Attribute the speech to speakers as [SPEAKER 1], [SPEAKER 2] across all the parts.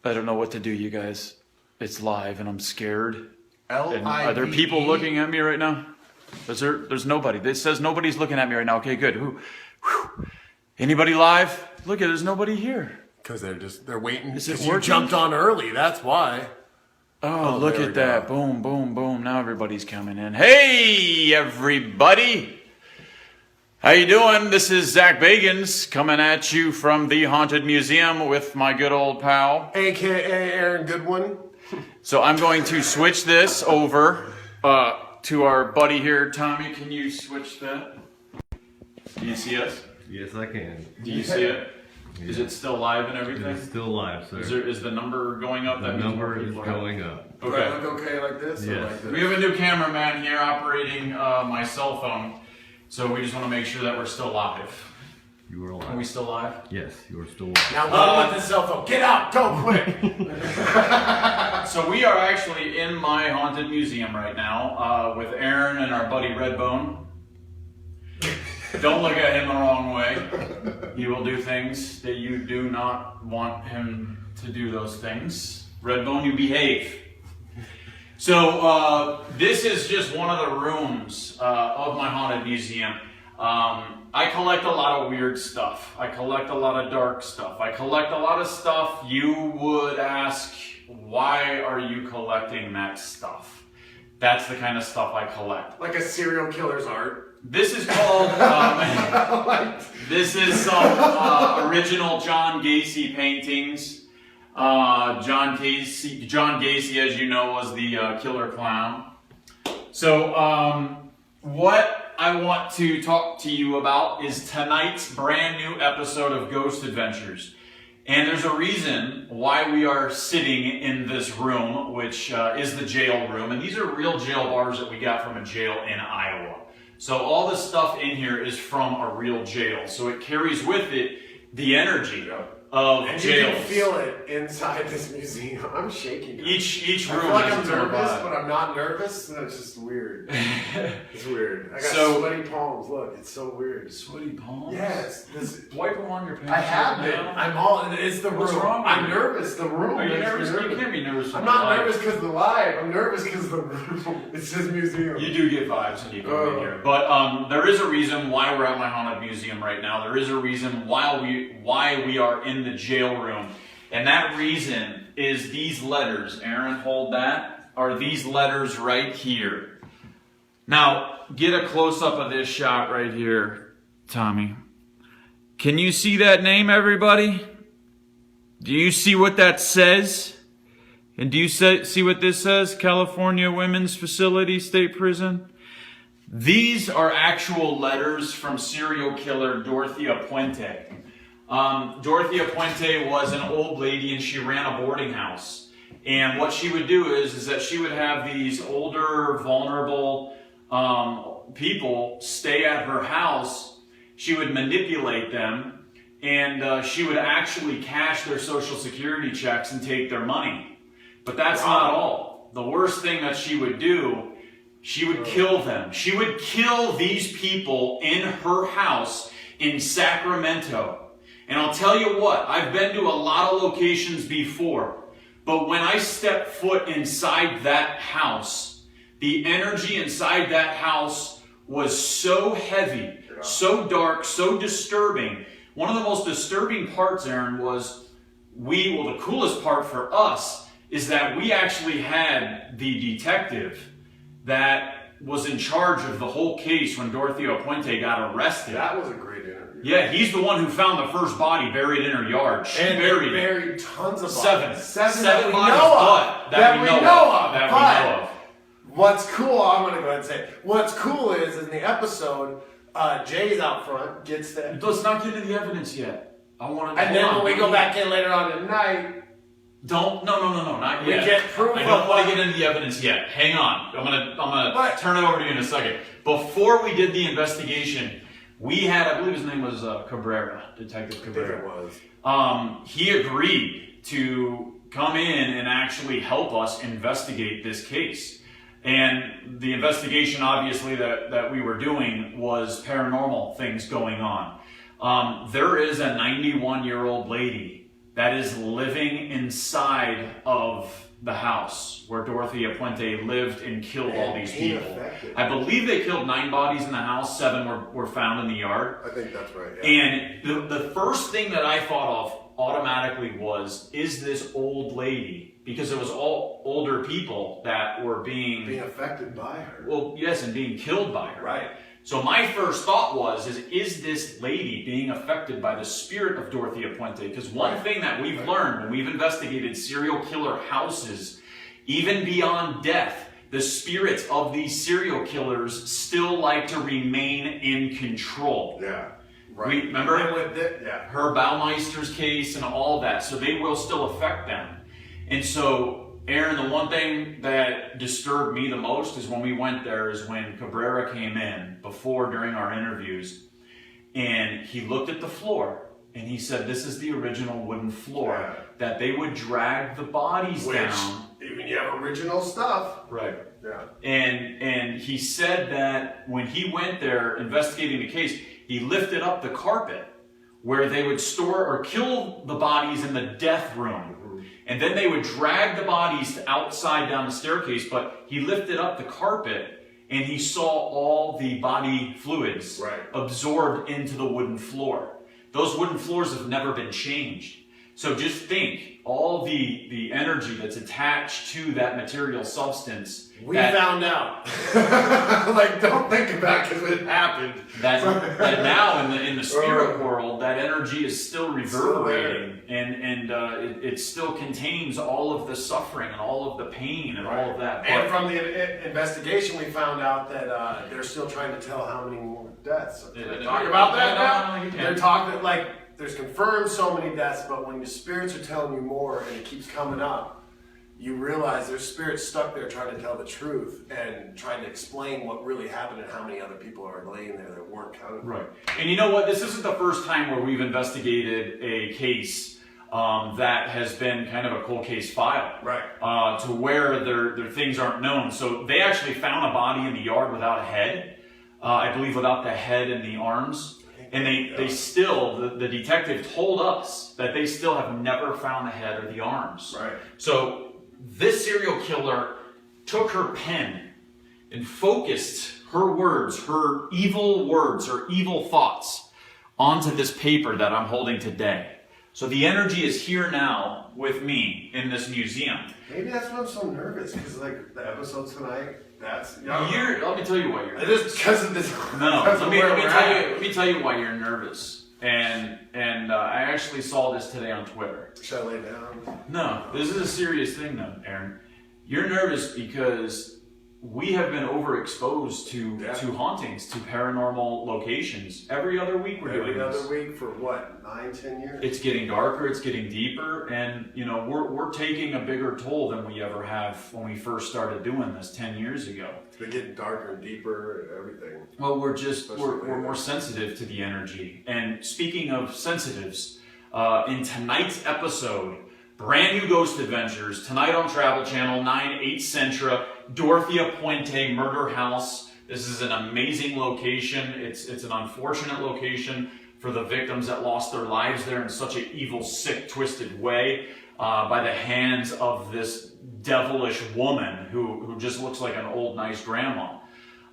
[SPEAKER 1] I don't know what to do, you guys. It's live and I'm scared.
[SPEAKER 2] L-I-V-E.
[SPEAKER 1] And are there people looking at me right now? There's nobody. It says nobody's looking at me right now. Okay, good. Anybody live? Look at, there's nobody here.
[SPEAKER 2] Because they're waiting.
[SPEAKER 1] Is it
[SPEAKER 2] Because you
[SPEAKER 1] working?
[SPEAKER 2] jumped on early, that's why.
[SPEAKER 1] Oh, look
[SPEAKER 2] there we
[SPEAKER 1] at that.
[SPEAKER 2] go.
[SPEAKER 1] Boom, boom, boom. Now everybody's coming in. Hey, everybody. How you doing? This is Zach Bagans coming at you from the Haunted Museum with my good old pal.
[SPEAKER 2] AKA Aaron Goodwin.
[SPEAKER 1] So I'm going to switch this over to our buddy here. Tommy, can you switch that? Do you see us?
[SPEAKER 3] Yes, I can.
[SPEAKER 1] Do you see it? Is it still live and everything?
[SPEAKER 3] It's still live, sir.
[SPEAKER 1] Is the number going up?
[SPEAKER 3] The
[SPEAKER 1] That means more
[SPEAKER 3] number is
[SPEAKER 1] people are-
[SPEAKER 3] going up.
[SPEAKER 2] Do I look okay like this? Or
[SPEAKER 3] Yes.
[SPEAKER 2] like this?
[SPEAKER 1] We have a new cameraman here operating my cell phone, so we just want to make sure that we're still live.
[SPEAKER 3] You are
[SPEAKER 1] Are we
[SPEAKER 3] live.
[SPEAKER 1] still live?
[SPEAKER 3] Yes, you are still live.
[SPEAKER 2] Now go with the cell phone. Get out! Go quick!
[SPEAKER 1] So we are actually in my haunted museum right now with Aaron and our buddy Redbone. Don't look at him the wrong way. He will do things that you do not want him to do those things. Redbone, you behave. So this is just one of the rooms of my haunted museum. I collect a lot of weird stuff. I collect a lot of dark stuff. I collect a lot of stuff you would ask, why are you collecting that stuff? That's the kind of stuff I collect.
[SPEAKER 2] Like a serial killer's art.
[SPEAKER 1] This is called, this is some original John Gacy paintings. John Gacy, as you know, was the killer clown. So what I want to talk to you about is tonight's brand new episode of Ghost Adventures. And there's a reason why we are sitting in this room, which is the jail room. And these are real jail bars that we got from a jail in Iowa. So all this stuff in here is from a real jail. So it carries with it the energy of
[SPEAKER 2] And
[SPEAKER 1] jails.
[SPEAKER 2] you can feel it inside this museum. I'm shaking.
[SPEAKER 1] Each
[SPEAKER 2] I
[SPEAKER 1] room
[SPEAKER 2] feel like
[SPEAKER 1] has
[SPEAKER 2] I'm
[SPEAKER 1] its own
[SPEAKER 2] nervous,
[SPEAKER 1] vibe.
[SPEAKER 2] but I'm not nervous. And it's just weird. It's weird. I got
[SPEAKER 1] So-
[SPEAKER 2] sweaty palms. Look, it's so weird.
[SPEAKER 1] Sweaty palms?
[SPEAKER 2] Yes. This,
[SPEAKER 1] Wipe them on your pants.
[SPEAKER 2] I have
[SPEAKER 1] right
[SPEAKER 2] been.
[SPEAKER 1] now.
[SPEAKER 2] I'm all. It's the
[SPEAKER 1] What's
[SPEAKER 2] room.
[SPEAKER 1] wrong with
[SPEAKER 2] I'm
[SPEAKER 1] you?
[SPEAKER 2] nervous. The room.
[SPEAKER 1] Are you
[SPEAKER 2] makes me
[SPEAKER 1] nervous? You can't be nervous.
[SPEAKER 2] I'm
[SPEAKER 1] when
[SPEAKER 2] not
[SPEAKER 1] you're
[SPEAKER 2] nervous
[SPEAKER 1] live.
[SPEAKER 2] because of the live. I'm nervous because of the room. It's his museum.
[SPEAKER 1] You do get vibes when you come in here. But there is a reason why we're at my haunted museum right now. There is a reason why we are in the jail room. And that reason is these letters. Aaron, hold that. Are these letters right here. Now, get a close-up of this shot right here, Tommy. Can you see that name, everybody? Do you see what that says? And do you see what this says? California Women's Facility State Prison? These are actual letters from serial killer Dorothea Puente. Dorothea Puente was an old lady and she ran a boarding house. And what she would do is that she would have these older, vulnerable people stay at her house. She would manipulate them and she would actually cash their social security checks and take their money. But that's not all. The worst thing that she would do, she would kill them. She would kill these people in her house in Sacramento. And I'll tell you what, I've been to a lot of locations before, but when I stepped foot inside that house, the energy inside that house was so heavy, so dark, so disturbing. One of the most disturbing parts, Aaron, was the coolest part for us is that we actually had the detective that was in charge of the whole case when Dorothea Puente got arrested.
[SPEAKER 2] That was a great interview.
[SPEAKER 1] Yeah, he's the one who found the first body buried in her yard. She
[SPEAKER 2] And
[SPEAKER 1] buried
[SPEAKER 2] buried tons of
[SPEAKER 1] seven
[SPEAKER 2] bodies.
[SPEAKER 1] bodies,
[SPEAKER 2] that we
[SPEAKER 1] but
[SPEAKER 2] know of.
[SPEAKER 1] that we know of. That we
[SPEAKER 2] But
[SPEAKER 1] know of.
[SPEAKER 2] what's cool, I'm going to go ahead and say it. What's cool is in the episode, Jay's out front, gets the...
[SPEAKER 1] Let's not get into the evidence yet. I want to.
[SPEAKER 2] And then when we go back in later on at
[SPEAKER 1] No, not
[SPEAKER 2] We
[SPEAKER 1] yet.
[SPEAKER 2] get proof
[SPEAKER 1] I don't
[SPEAKER 2] of
[SPEAKER 1] want to
[SPEAKER 2] what-
[SPEAKER 1] get into the evidence yet. Hang on. I'm gonna
[SPEAKER 2] But-
[SPEAKER 1] turn it over to you in a second. Before we did the investigation, we had, I believe his name was Cabrera, Detective
[SPEAKER 2] I think
[SPEAKER 1] Cabrera.
[SPEAKER 2] it was.
[SPEAKER 1] He agreed to come in and actually help us investigate this case. And the investigation, obviously, that we were doing was paranormal things going on. There is a 91-year-old lady that is living inside of the house where Dorothea Puente lived and killed all these
[SPEAKER 2] being
[SPEAKER 1] people.
[SPEAKER 2] affected.
[SPEAKER 1] I believe they killed 9 bodies in the house, 7 were found in the yard.
[SPEAKER 2] I think that's right. Yeah.
[SPEAKER 1] And the first thing that I thought of automatically was, is this old lady? Because it was all older people that were being
[SPEAKER 2] affected by her.
[SPEAKER 1] well, yes, and being killed by her.
[SPEAKER 2] Right.
[SPEAKER 1] So my first thought was, is this lady being affected by the spirit of Dorothea Puente? Because one thing that we've learned when we've investigated serial killer houses, even beyond death, the spirits of these serial killers still like to remain in control.
[SPEAKER 2] Yeah. Right.
[SPEAKER 1] Remember
[SPEAKER 2] yeah.
[SPEAKER 1] her Baumeister's case and all that, so they will still affect them. And so, Aaron, the one thing that disturbed me the most is when we went there is when Cabrera came in during our interviews, and he looked at the floor and he said, this is the original wooden floor that they would drag the bodies down.
[SPEAKER 2] Even you have original stuff.
[SPEAKER 1] Right.
[SPEAKER 2] Yeah.
[SPEAKER 1] And he said that when he went there investigating the case, he lifted up the carpet where they would store or kill the bodies in the death room. And then they would drag the bodies outside down the staircase, but he lifted up the carpet and he saw all the body fluids absorbed into the wooden floor. Those wooden floors have never been changed. So just think, all the energy that's attached to that material substance.
[SPEAKER 2] We found out. Like, don't think about it because it happened.
[SPEAKER 1] That now in the spirit world, that energy is still reverberating, and it still contains all of the suffering and all of the pain and all of that.
[SPEAKER 2] And from the investigation, we found out that they're still trying to tell how many more deaths. Can we talk about that now? They're talking like there's confirmed so many deaths, but when the spirits are telling you more and it keeps coming up, you realize there's spirits stuck there trying to tell the truth and trying to explain what really happened and how many other people are laying there that weren't counted.
[SPEAKER 1] Right. And you know what? This isn't the first time where we've investigated a case that has been kind of a cold case file.
[SPEAKER 2] Right.
[SPEAKER 1] To where their things aren't known. So they actually found a body in the yard without a head. I believe without the head and the arms. And they still, the detective told us that they still have never found the head or the arms.
[SPEAKER 2] Right.
[SPEAKER 1] So this serial killer took her pen and focused her words, her evil thoughts onto this paper that I'm holding today. So the energy is here now with me in this museum.
[SPEAKER 2] Maybe that's why I'm so nervous, because like the episode tonight, that's...
[SPEAKER 1] Let me tell you why you're nervous.
[SPEAKER 2] It is because of this...
[SPEAKER 1] No, let me tell you why you're nervous. And I actually saw this today on Twitter.
[SPEAKER 2] Should I lay down?
[SPEAKER 1] No, this is a serious thing though, Aaron. You're nervous because we have been overexposed to hauntings, to paranormal locations. Every other week we're doing this.
[SPEAKER 2] Every other week for what, 9-10 years?
[SPEAKER 1] It's getting darker, it's getting deeper, and you know we're taking a bigger toll than we ever have when we first started doing this 10 years ago.
[SPEAKER 2] It's been getting darker and deeper and everything.
[SPEAKER 1] Well, we're more sensitive to the energy. And speaking of sensitives, in tonight's episode, brand new Ghost Adventures, tonight on Travel Channel, 9/8 Centra, Dorothea Puente Murder House. This is an amazing location. It's an unfortunate location for the victims that lost their lives there in such an evil, sick, twisted way by the hands of this devilish woman who just looks like an old, nice grandma.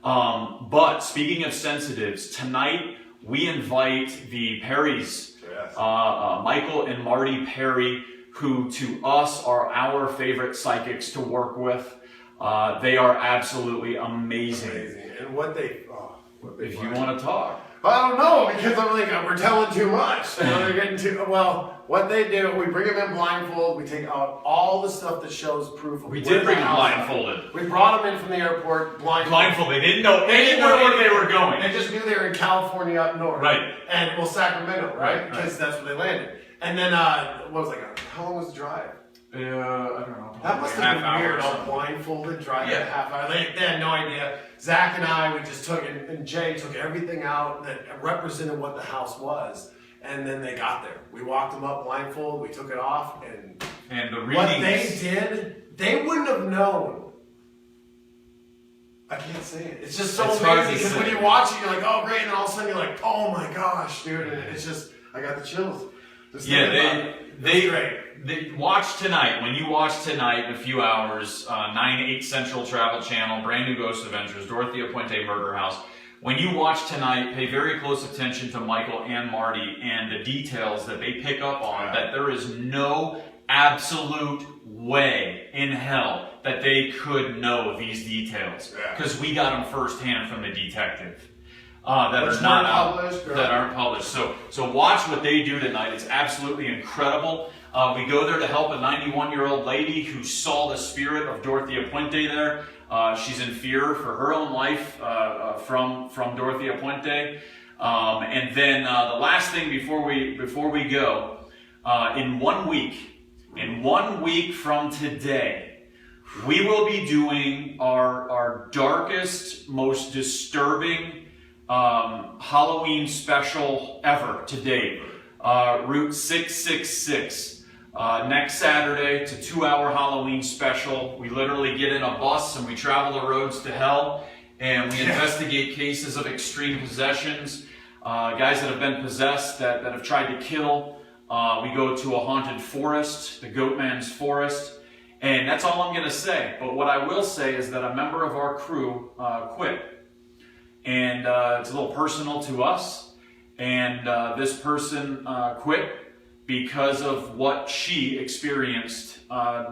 [SPEAKER 1] But speaking of sensitives, tonight we invite the Perrys, Michael and Marty Perry, who to us are our favorite psychics to work with. They are absolutely amazing.
[SPEAKER 2] And what they
[SPEAKER 1] if you want to talk.
[SPEAKER 2] I don't know, because I'm like, we're telling too much. They're getting too, well, what they do, we bring them in blindfold, we take out all the stuff that shows proof of
[SPEAKER 1] We did bring them blindfolded.
[SPEAKER 2] We brought them in from the airport
[SPEAKER 1] Blindfolded. They didn't know anywhere where they were going.
[SPEAKER 2] They just knew they were in California up north.
[SPEAKER 1] Right.
[SPEAKER 2] And, well, Sacramento, right? Because that's where they landed. And then, what was it, how long was the drive?
[SPEAKER 1] I don't know.
[SPEAKER 2] That must have been weird, all blindfolded, driving a half hour. They had no idea. Zach and I, we just took, and Jay took everything out that represented what the house was. And then they got there. We walked them up blindfold, we took it off, and
[SPEAKER 1] the readings.
[SPEAKER 2] What they did, they wouldn't have known. I can't say it. It's just so amazing, because when you watch it, you're like, oh, great, and all of a sudden you're like, oh my gosh, dude, and it's just, I got the chills.
[SPEAKER 1] They watch tonight. When you watch tonight in a few hours, 9/8 Central Travel Channel, brand new Ghost Adventures, Dorothea Puente Murder House. When you watch tonight, pay very close attention to Michael and Marty and the details that they pick up on. That there is no absolute way in hell that they could know these details, because we got them firsthand from the detective. That are not out, that aren't published. So watch what they do tonight. It's absolutely incredible. We go there to help a 91-year-old lady who saw the spirit of Dorothea Puente there. She's in fear for her own life from Dorothea Puente. And then the last thing before we go, in 1 week from today, we will be doing our darkest, most disturbing Halloween special ever to date. Route 666. Next Saturday, it's a 2-hour Halloween special. We literally get in a bus and we travel the roads to hell, and we investigate cases of extreme possessions, guys that have been possessed, that have tried to kill. We go to a haunted forest, the Goatman's Forest, and that's all I'm going to say. But what I will say is that a member of our crew quit. And it's a little personal to us. And this person quit because of what she experienced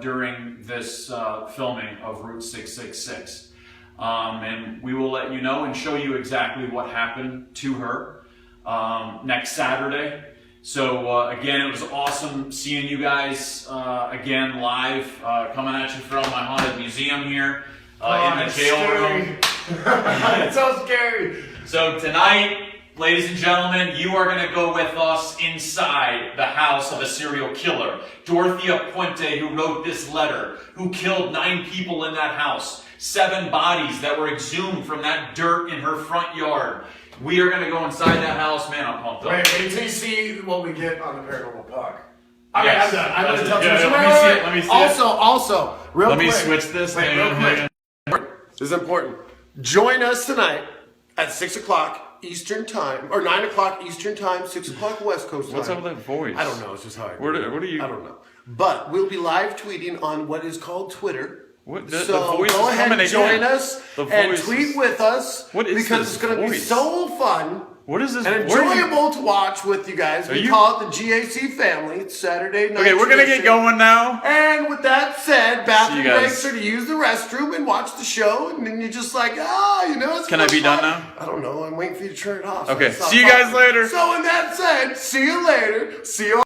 [SPEAKER 1] during this filming of Route 666. And we will let you know and show you exactly what happened to her next Saturday. So again, it was awesome seeing you guys again live, coming at you from my haunted museum here in the jail room.
[SPEAKER 2] It's so scary.
[SPEAKER 1] So tonight, ladies and gentlemen, you are going to go with us inside the house of a serial killer. Dorothea Puente, who wrote this letter, who killed 9 people in that house, 7 bodies that were exhumed from that dirt in her front yard. We are going to go inside that house. Man, I'm pumped up.
[SPEAKER 2] Wait till you see what we get on the Paranormal Puck.
[SPEAKER 1] Yes.
[SPEAKER 2] I'm going to tell you.
[SPEAKER 1] Let me see it.
[SPEAKER 2] Also, real quick.
[SPEAKER 1] Let me switch this.
[SPEAKER 2] Wait, real quick. This is important. Join us tonight at 6 o'clock Eastern Time, or 9 o'clock Eastern Time, 6 o'clock West Coast Time.
[SPEAKER 4] What's up with that voice?
[SPEAKER 2] I don't know. It's just how I do
[SPEAKER 4] What
[SPEAKER 2] it.
[SPEAKER 4] are you?
[SPEAKER 2] I don't know. But we'll be live tweeting on what is called Twitter.
[SPEAKER 4] What,
[SPEAKER 2] So
[SPEAKER 4] the voice
[SPEAKER 2] go
[SPEAKER 4] is
[SPEAKER 2] ahead
[SPEAKER 4] coming
[SPEAKER 2] and join
[SPEAKER 4] again.
[SPEAKER 2] us
[SPEAKER 4] The
[SPEAKER 2] and
[SPEAKER 4] voice
[SPEAKER 2] tweet
[SPEAKER 4] is-
[SPEAKER 2] with us
[SPEAKER 4] What is
[SPEAKER 2] because
[SPEAKER 4] this
[SPEAKER 2] it's going to be
[SPEAKER 4] voice?
[SPEAKER 2] so fun.
[SPEAKER 4] What is this?
[SPEAKER 2] And
[SPEAKER 4] what are you-
[SPEAKER 2] enjoyable to watch with you guys. We call it the GAC family. It's Saturday night.
[SPEAKER 4] Okay, we're gonna get going now.
[SPEAKER 2] And with that said, bathroom
[SPEAKER 4] See you guys.
[SPEAKER 2] breaks are to use the restroom and watch the show. And then you're just like, it's
[SPEAKER 4] Can I be
[SPEAKER 2] fun.
[SPEAKER 4] done now?
[SPEAKER 2] I don't know. I'm waiting for you to turn it off.
[SPEAKER 4] Okay,
[SPEAKER 2] Stop
[SPEAKER 4] see you guys
[SPEAKER 2] talking.
[SPEAKER 4] later.
[SPEAKER 2] So, in that said, see you later. See you.